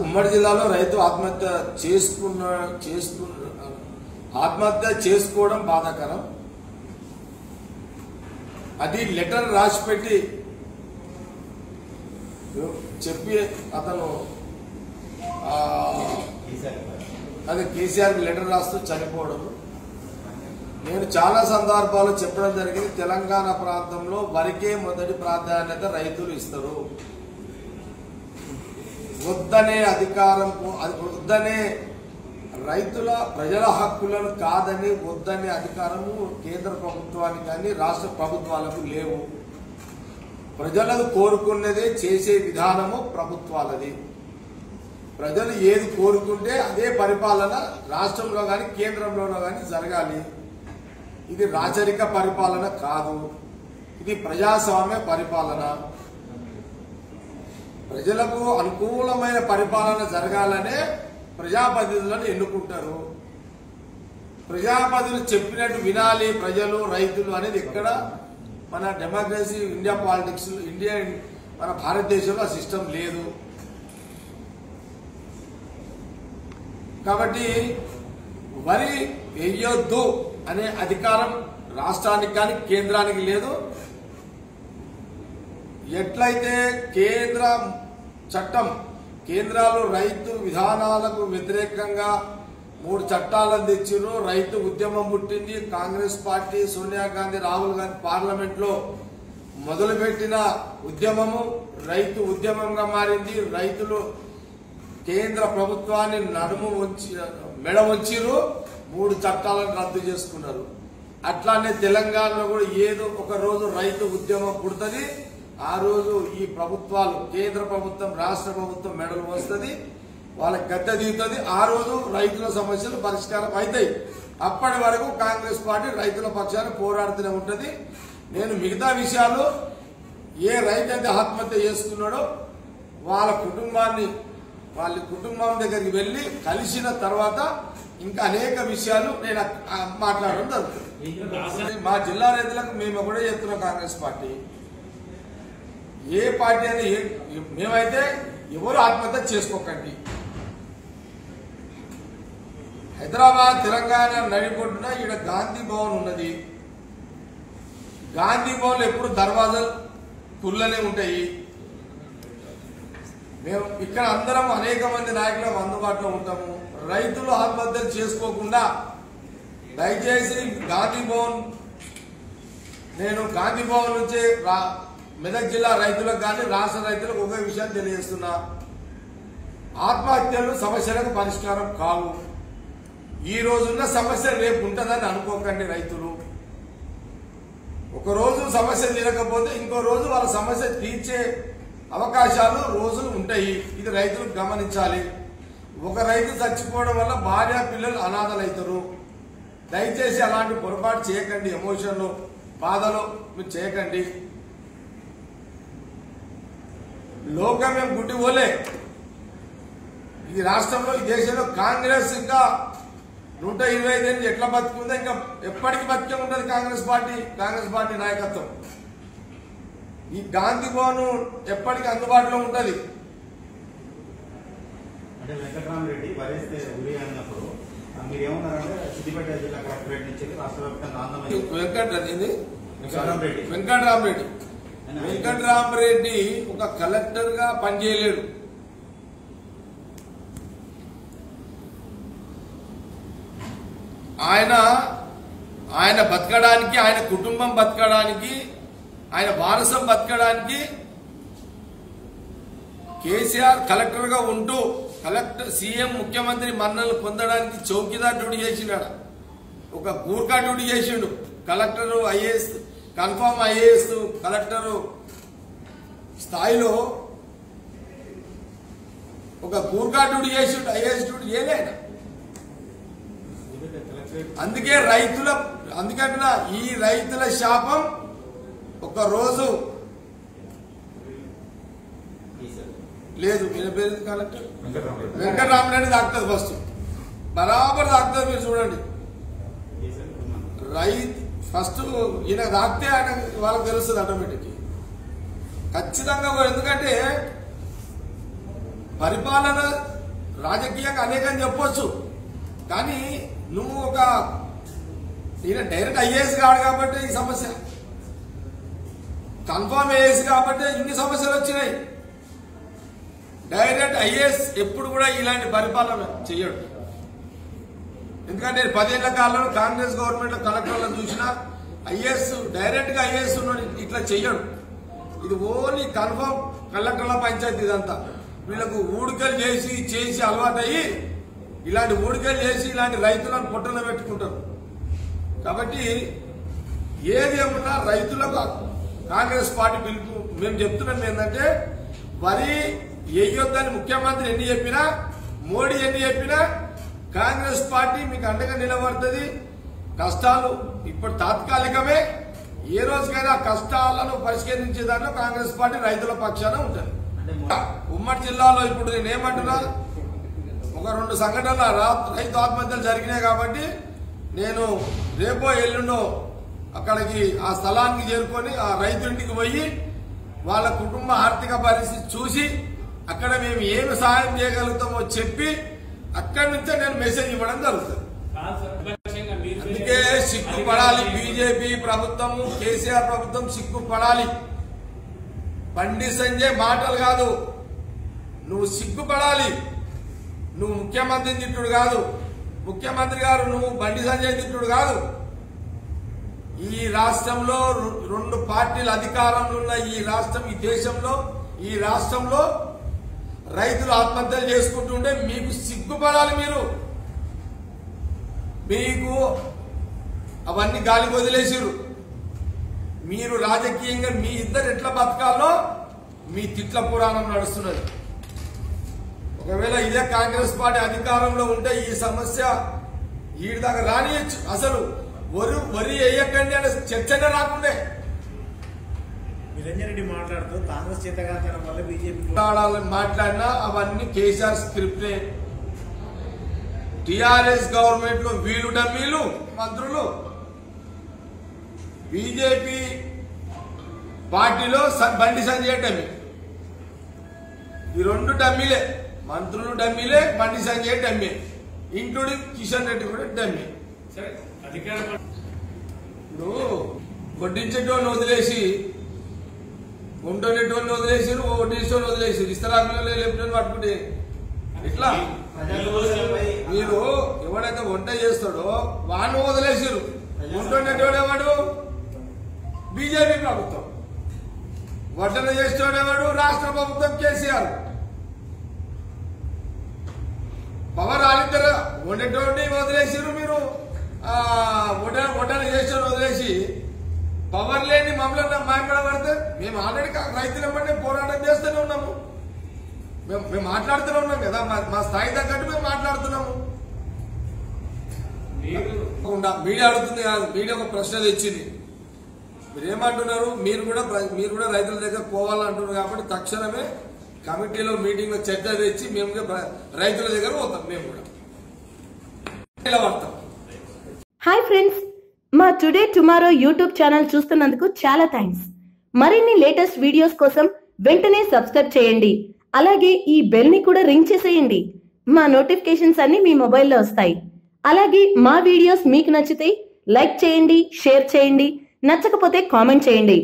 ఉమ్మడి జిల్లాలో రైతు ఆత్మహత్య చేసుకోవడం బాధాకరం. అది లెటర్ రాసిపెట్టి చెప్పి అతను అది కేసీఆర్ లెటర్ రాస్తూ చనిపోవడం. నేను చాలా సందర్భాలు చెప్పడం జరిగింది. తెలంగాణ ప్రాంతంలో వరికే మొదటి ప్రాధాన్యత రైతులు ఇస్తారు. వద్దనే అధికారం, వద్దనే రైతుల ప్రజల హక్కులను కాదని వద్దనే అధికారము కేంద్ర ప్రభుత్వానికి కానీ రాష్ట్ర ప్రభుత్వాలకు లేవు. ప్రజలకు కోరుకున్నదే చేసే విధానము ప్రభుత్వాలది. ప్రజలు ఏది కోరుకుంటే అదే పరిపాలన రాష్ట్రంలో కానీ కేంద్రంలోనో కానీ జరగాలి. ఇది రాచరిక పరిపాలన కాదు, ఇది ప్రజాస్వామ్య పరిపాలన. ప్రజలకు అనుకూలమైన పరిపాలన జరగాలనే ప్రజాప్రతినిధులను ఎన్నుకుంటారు. ప్రజాప్రతినిధులు చెప్పినట్టు వినాలి ప్రజలు రైతులు అనేది ఎక్కడ మన డెమోక్రసీ ఇండియా పాలిటిక్స్ మన భారతదేశంలో ఆ సిస్టమ్ లేదు. కాబట్టి వరి వేయొద్దు అనే అధికారం రాష్ట్రానికి కానీ కేంద్రానికి లేదు. ఎట్లయితే కేంద్ర చట్టం కేంద్రాలు రైతు విధానాలకు వ్యతిరేకంగా 3 చట్టాలను తెచ్చిరు. రైతు ఉద్యమం పుట్టింది. కాంగ్రెస్ పార్టీ సోనియా గాంధీ రాహుల్ గాంధీ పార్లమెంట్ లో మొదలుపెట్టిన ఉద్యమము రైతు ఉద్యమంగా మారింది. రైతులు కేంద్ర ప్రభుత్వాన్ని మెడ వంచిరు. 3 చట్టాలను రద్దు చేసుకున్నారు. అట్లానే తెలంగాణలో కూడా ఏదో ఒక రోజు రైతు ఉద్యమం పుడుతుంది. ఆ రోజు ఈ ప్రభుత్వాలు కేంద్ర ప్రభుత్వం రాష్ట్ర ప్రభుత్వం మెడలు వస్తుంది, వాళ్ళకి గద్దె దిగుతుంది. ఆ రోజు రైతుల సమస్యలు పరిష్కారం అవుతాయి. అప్పటి వరకు కాంగ్రెస్ పార్టీ రైతుల పక్షాన్ని పోరాడుతూనే ఉంటుంది. నేను మిగతా విషయాలు ఏ రైతు అయితే ఆత్మహత్య చేసుకున్నాడో వాళ్ళ కుటుంబం దగ్గరికి వెళ్లి కలిసిన తర్వాత ఇంకా అనేక విషయాలు నేను మాట్లాడడం జరుగుతుంది. మా జిల్లా రైతులకు మేము కూడా చెప్తున్నాం, కాంగ్రెస్ పార్టీ ఏ పార్టీ అని మేమైతే ఎవరు ఆత్మహత్య చేసుకోకండి. హైదరాబాద్ తెలంగాణ నడిపొడ్డున ఈడ గాంధీ భవన్ ఉన్నది. గాంధీ భవన్ ఎప్పుడు దర్వాజాలు పుల్లనే ఉంటాయి. మేము ఇక్కడ అందరం అనేక మంది నాయకులకు అందుబాటులో ఉంటాము. రైతులు ఆత్మహత్యలు చేసుకోకుండా దయచేసి గాంధీ భవన్ నేను గాంధీ భవన్ నుంచి మెదక్ జిల్లా రైతులకు కానీ రాష్ట్ర రైతులకు ఒక విషయాన్ని తెలియజేస్తున్నా. ఆత్మహత్యలు సమస్యలకు పరిష్కారం కావు. ఈ రోజున్న సమస్య రేపు ఉంటుందని అనుకోకండి. రైతులు ఒకరోజు సమస్య తీరకపోతే ఇంకో రోజు వాళ్ళ సమస్య తీర్చే అవకాశాలు రోజులు ఉంటాయి. ఇది రైతులు గమనించాలి. ఒక రైతు చచ్చిపోవడం వల్ల భార్య పిల్లలు అనాథలవుతారు. దయచేసి అలాంటి పొరపాటు చేయకండి. ఎమోషన్లో బాధలో మీరు చేయకండి. లోకమే గుడ్డి పోలే. ఈ రాష్ట్రంలో ఈ దేశంలో కాంగ్రెస్ ఇంకా 125 ఏళ్ళు ఎట్లా బతుకుందో ఇంకా ఎప్పటికీ బతికే ఉంటుంది కాంగ్రెస్ పార్టీ నాయకత్వం. ఈ గాంధీ భవన్ ఎప్పటికీ అందుబాటులో ఉంటుంది. అంటే వెంకటరామరెడ్డి వరేస్తే గురి అన్నప్పుడు మీరు ఏమన్నారంటే సిద్దిపేట జిల్లా కలెక్టరేట్ నుంచి రాష్ట్ర వ్యాప్తంగా వెంకటరామరెడ్డి ఒక కలెక్టర్ గా పనిచేయలేడు. ఆయన బతకడానికి, ఆయన కుటుంబం బతకడానికి, ఆయన వారసం బతకడానికి కేసీఆర్ కలెక్టర్ గా ఉంటూ సీఎం ముఖ్యమంత్రి మన్నలు పొందడానికి చౌకీదార్ డ్యూటీ చేసినాడు. ఒక గూర్ఖా డ్యూటీ చేసిండు. Collector IAS confirm IAS collector స్థాయిలో ఒక గూర్ఖా డ్యూటీ చేసిండు. ఐఏఎస్ డ్యూటీ చేయలేడు. అందుకే అందుకంటున్నా ఈ రైతుల శాపం ఒక రోజు లేదు. ఈయన పేరు కలెక్టర్ వెంకటరామరెడ్డి తాకుతుంది. ఫస్ట్ బరాబర్ తాకుతుంది. మీరు చూడండి, ఫస్ట్ ఈయన తాకితే ఆయన వాళ్ళకి తెలుస్తుంది ఆటోమేటిక్ ఖచ్చితంగా. ఎందుకంటే పరిపాలన రాజకీయంగా అనేకం చెప్పొచ్చు, కానీ నువ్వు ఈయన డైరెక్ట్ ఐఏఎస్ కాడు కాబట్టి ఈ సమస్య, కన్ఫర్మ్ ఐఏఎస్ కాబట్టి ఇన్ని సమస్యలు వచ్చినాయి. డైరెక్ట్ ఐఏఎస్ ఎప్పుడు కూడా ఇలాంటి పరిపాలన చేయడు. ఎందుకంటే 10 ఏళ్ల కాలంలో కాంగ్రెస్ గవర్నమెంట్ లో కలెక్టర్లను చూసినా ఐఏఎస్ డైరెక్ట్ గా ఐఏఎస్ ఇట్లా చెయ్యడు. ఇది ఓన్లీ కన్ఫర్మ్ కలెక్టర్ల పంచాయతీ. ఇదంతా వీళ్ళకు ఊడికలు చేసి అలవాటయ్యి ఇలాంటి ఊడికలు చేసి ఇలాంటి రైతులను పొట్టన పెట్టుకుంటారు. కాబట్టి ఏది ఏమన్నా రైతులకు కాంగ్రెస్ పార్టీ పిలుపు మేము చెప్తున్నాం ఏంటంటే, వరి వేయొద్దని ముఖ్యమంత్రి ఎన్ని చెప్పినా, మోడీ ఎన్ని చెప్పినా కాంగ్రెస్ పార్టీ మీకు అండగా నిలబడుతుంది. కష్టాలు ఇప్పుడు తాత్కాలికమే, ఏ రోజుకైనా కష్టాలను పరిష్కరించే దాంట్లో కాంగ్రెస్ పార్టీ రైతుల పక్షాన ఉంటుంది. ఉమ్మడి జిల్లాలో ఇప్పుడు నేనేమంటున్నా, ఒక 2 సంఘటనల రైతు ఆత్మహత్యలు జరిగినాయి కాబట్టి నేను రేపో ఎల్లుండో అక్కడికి ఆ స్థలానికి చేరుకొని ఆ రైతు ఇంటికి పోయి వాళ్ళ కుటుంబ ఆర్థిక పరిస్థితి చూసి అక్కడ మేము ఏమి సహాయం చేయగలుగుతామో చెప్పి అక్కడి నుంచే నేను మెసేజ్ ఇవ్వడం జరుగుతుంది. అందుకే సిగ్గుపడాలి బీజేపీ ప్రభుత్వం, కేసీఆర్ ప్రభుత్వం సిగ్గుపడాలి. బండి సంజయ్ మాటలు కాదు, నువ్వు సిగ్గుపడాలి. నువ్వు ముఖ్యమంత్రి తిట్టుడు కాదు, ముఖ్యమంత్రి గారు నువ్వు బండి సంజయ్ తిట్టుడు కాదు. ఈ రాష్ట్రంలో 2 పార్టీల అధికారంలో ఉన్న ఈ రాష్ట్రం, ఈ దేశంలో, ఈ రాష్ట్రంలో రైతులు ఆత్మహత్యలు చేసుకుంటుంటే మీకు సిగ్గుపడాలి. మీకు అవన్నీ గాలికి వదిలేసిరు. మీరు రాజకీయంగా మీ ఇద్దరు ఎట్లా బతకాలో మీ తిట్ల పురాణం నడుస్తున్నది. ఒకవేళ ఇదే కాంగ్రెస్ పార్టీ అధికారంలో ఉంటే ఈ సమస్య ఈడి దాకా రానియచ్చు. అసలు వరి వేయకండి అనే చర్చనే రాకుండే. నిరంజన్ రెడ్డి మాట్లాడుతూ కాంగ్రెస్ చేతగాంచడం వల్ల బీజేపీ మాట్లాడినా అవన్నీ కేసీఆర్ స్క్రిప్టే. టీఆర్ఎస్ గవర్నమెంట్ లో వీళ్ళు డమ్మీలు మంత్రులు, బీజేపీ పార్టీలో బండి సంజయ్ డమ్మీ. ఈ 2 డమ్మీలే, మంత్రులు డమ్మీలే, బండి సంజయ్ డమ్మీ, ఇంక్లూడింగ్ కిషన్ రెడ్డి కూడా డమ్మీ. ఇప్పుడు వడ్డించేటోళ్ళు వదిలేసి, గుంటోనేటోళ్ళు వదిలేసారు, వడ్డించేటోళ్ళు వదిలేసారు, ఇస్తరాకులు లేపుకొని పట్టుకుంటే ఇట్లా. మీరు ఎవడైతే వంట చేస్తాడో వాడిని వదిలేసారు. గుంటోనేటోడేవాడు బీజేపీ ప్రభుత్వం, వడ్డన చేసేటోడేవాడు రాష్ట్ర ప్రభుత్వం కేసీఆర్. పవర్ ఆలిద్దరు వండేటోడిని వదిలేసారు. మీరు వడ్డన చేసేటోడు వదిలేసి పవర్ లేని మమ్మల్ని మాట్లాడబడితే మేము ఆల్రెడీ రైతుల బట్టి పోరాటం చేస్తూనే ఉన్నాము. మేము మాట్లాడుతూనే ఉన్నాం కదా, మా స్థాయి తగ్గట్టు మేము మాట్లాడుతున్నాము. మీడియా అడుగుతుంది కాదు, మీడియా ఒక ప్రశ్న తెచ్చింది. మీరేమంటున్నారు, మీరు కూడా రైతుల దగ్గర పోవాలంటున్నారు కాబట్టి తక్షణమే కమిటీలో మీటింగ్ లో చర్చ తెచ్చి మేము రైతుల దగ్గర పోతాం. మేము కూడా నిలబడతాం. హాయ్ ఫ్రెండ్స్, మా టుడే టుమారో యూట్యూబ్ ఛానల్ చూస్తున్నందుకు చాలా థ్యాంక్స్. మరిన్ని లేటెస్ట్ వీడియోస్ కోసం వెంటనే సబ్స్క్రైబ్ చేయండి. అలాగే ఈ బెల్ ని కూడా రింగ్ చేసేయండి. మా నోటిఫికేషన్స్ అన్ని మీ మొబైల్లో వస్తాయి. అలాగే మా వీడియోస్ మీకు నచ్చితే లైక్ చేయండి, షేర్ చేయండి, నచ్చకపోతే కామెంట్ చేయండి.